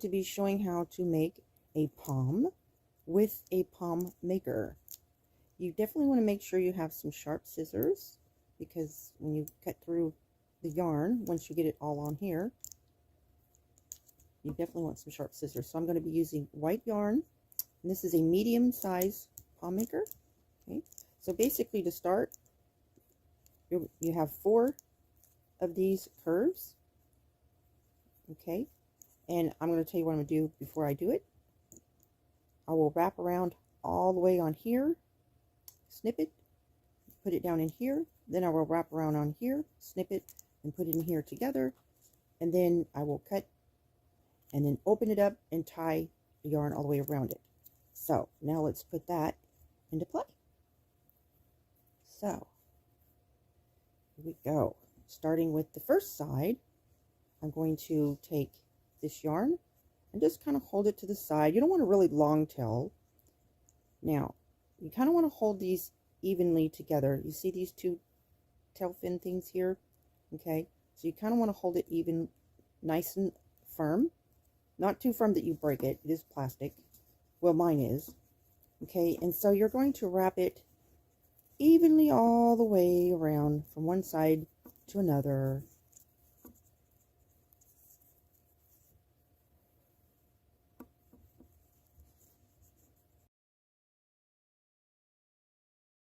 To be showing how to make a palm with a palm maker. You definitely want to make sure you have some sharp scissors, because when you cut through the yarn, once you get it all on here, you definitely want some sharp scissors. So I'm going to be using white yarn, and this is a medium size palm maker. Okay, so basically to start, you have 4 of these curves. Okay, and I'm going to tell you what I'm going to do before I do it. I will wrap around all the way on here, snip it, put it down in here, then I will wrap around on here, snip it, and put it in here together, and then I will cut and then open it up and tie the yarn all the way around it. So now let's put that into play. So here we go. Starting with the first side, I'm going to take this yarn and just kind of hold it to the side. You don't want a really long tail. Now, you kind of want to hold these evenly together. You see these 2 tail fin things here? Okay, so you kind of want to hold it even, nice and firm. Not too firm that you break it. It is plastic. Well, mine is. Okay, and so you're going to wrap it evenly all the way around from one side to another.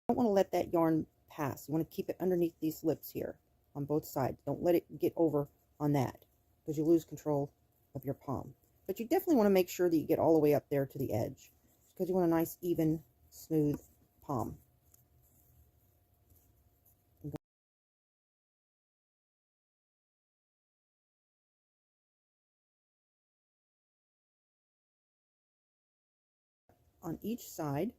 You don't want to let that yarn pass. You want to keep it underneath these lips here on both sides. Don't let it get over on that, because you lose control of your palm. But you definitely want to make sure that you get all the way up there to the edge, because you want a nice, even, smooth palm. On each side,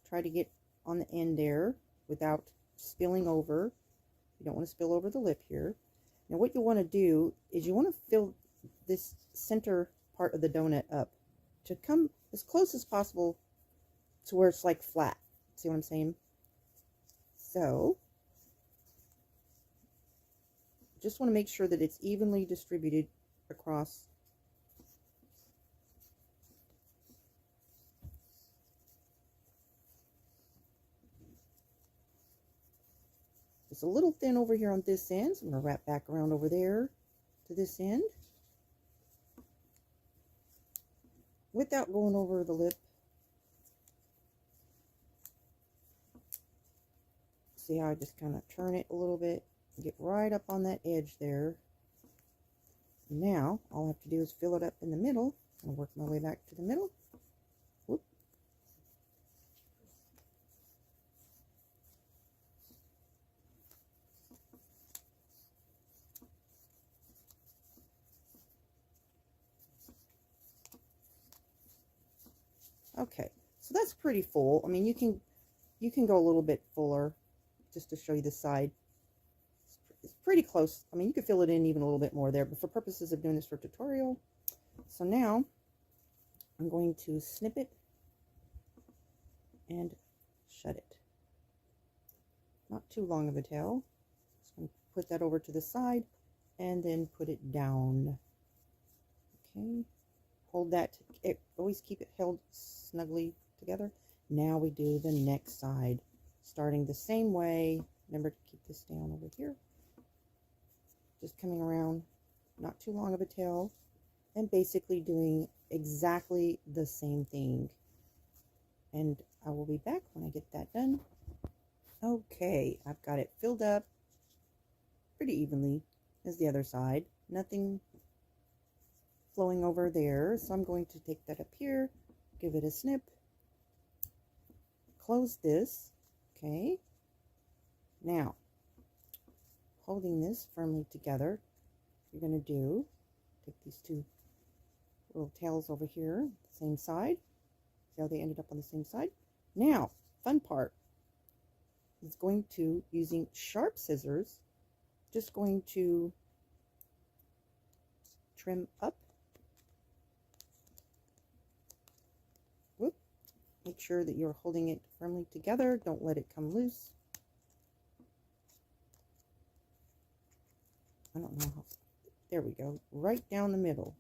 try to get on the end there without spilling over. You don't want to spill over the lip here. Now what you want to do is you want to fill this center part of the donut up to come as close as possible to where it's like flat. See what I'm saying? So just want to make sure that it's evenly distributed across. It's a little thin over here on this end, so I'm going to wrap back around over there to this end without going over the lip. See how I just kind of turn it a little bit, get right up on that edge there. Now all I have to do is fill it up in the middle. I'll work my way back to the middle. Whoop. Okay, so that's pretty full. I mean, you can go a little bit fuller just to show you the side. It's pretty close. I mean, you could fill it in even a little bit more there, but for purposes of doing this for tutorial. So now I'm going to snip it and shut it. Not too long of a tail. Just going to put that over to the side and then put it down. Okay, hold that. Always keep it held snugly together. Now we do the next side, starting the same way. Remember to keep this down over here. Just coming around, not too long of a tail, and basically doing exactly the same thing. And I will be back when I get that done. Okay, I've got it filled up pretty evenly as the other side. Nothing flowing over there. So I'm going to take that up here, give it a snip, close this. Okay, now holding this firmly together, you're going to do, take these 2 little tails over here, same side. See how they ended up on the same side? Now, fun part is going to, using sharp scissors, just going to trim up. Whoop. Make sure that you're holding it firmly together. Don't let it come loose. I don't know how. There we go. Right down the middle.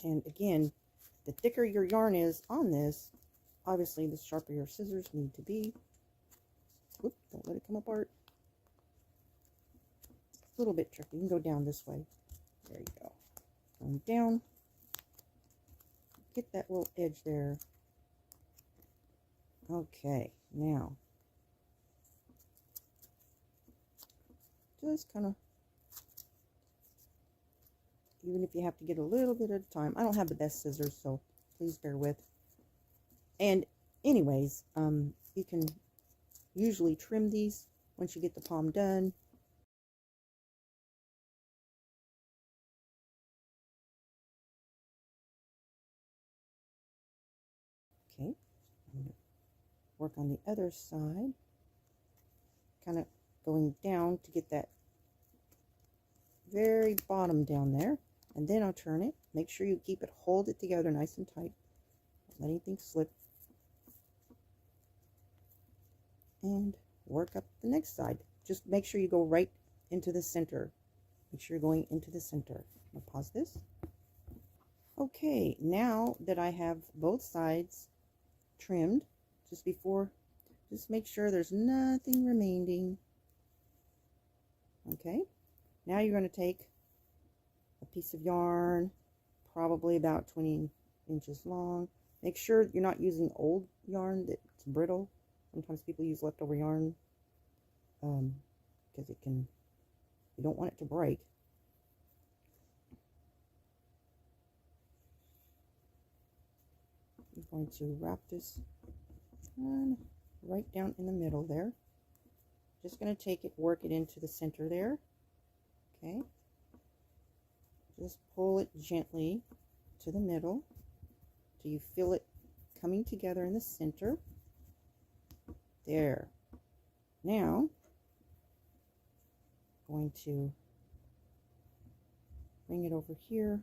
And again, the thicker your yarn is on this, obviously the sharper your scissors need to be. Oop, don't let it come apart. A little bit tricky. You can go down this way. There you go. Going down. Get that little edge there. Okay, now just kind of, even if you have to get a little bit at a time. I don't have the best scissors, so please bear with. And anyways, you can usually trim these once you get the palm done. Okay, I'm going to work on the other side, kind of going down to get that very bottom down there, and then I'll turn it. Make sure you keep it, hold it together nice and tight. Don't let anything slip. And work up the next side. Just make sure you go right into the center. Make sure you're going into the center. I'll pause this. Okay, now that I have both sides trimmed, just make sure there's nothing remaining. Okay, now you're going to take a piece of yarn, probably about 20 inches long. Make sure you're not using old yarn that's brittle. Sometimes people use leftover yarn because you don't want it to break. I'm going to wrap this one right down in the middle there. Just going to take it, work it into the center there. Okay. Just pull it gently to the middle till you feel it coming together in the center. There. Now, I'm going to bring it over here.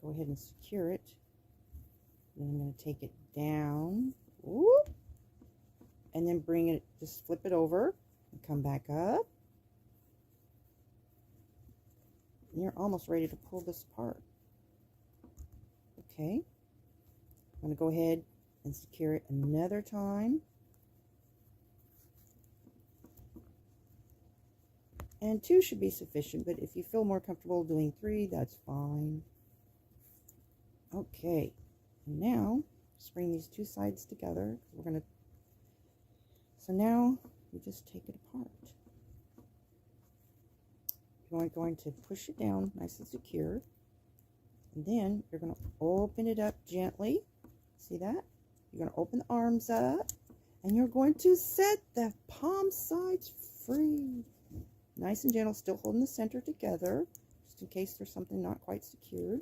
Go ahead and secure it. Then I'm going to take it down. Whoop, and then bring it, just flip it over and come back up. And you're almost ready to pull this apart. Okay. I'm going to go ahead and secure it another time. And 2 should be sufficient, but if you feel more comfortable doing 3, that's fine. Okay, and now just bring these 2 sides together. So now you just take it apart. You're going to push it down nice and secure. And then you're going to open it up gently. See that? You're going to open the arms up. And you're going to set the palm sides free. Nice and gentle, still holding the center together. Just in case there's something not quite secured.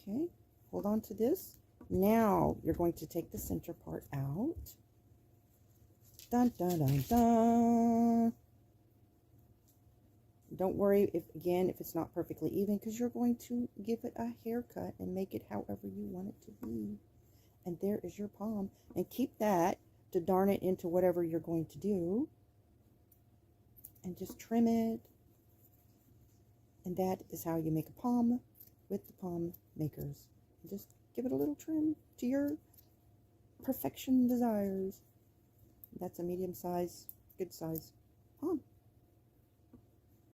Okay, hold on to this. Now you're going to take the center part out. Dun, dun, dun, dun. Don't worry if it's not perfectly even, because you're going to give it a haircut and make it however you want it to be. And there is your palm. And keep that to darn it into whatever you're going to do. And just trim it. And that is how you make a palm with the palm makers. And just give it a little trim to your perfection desires. That's a medium size, good size palm.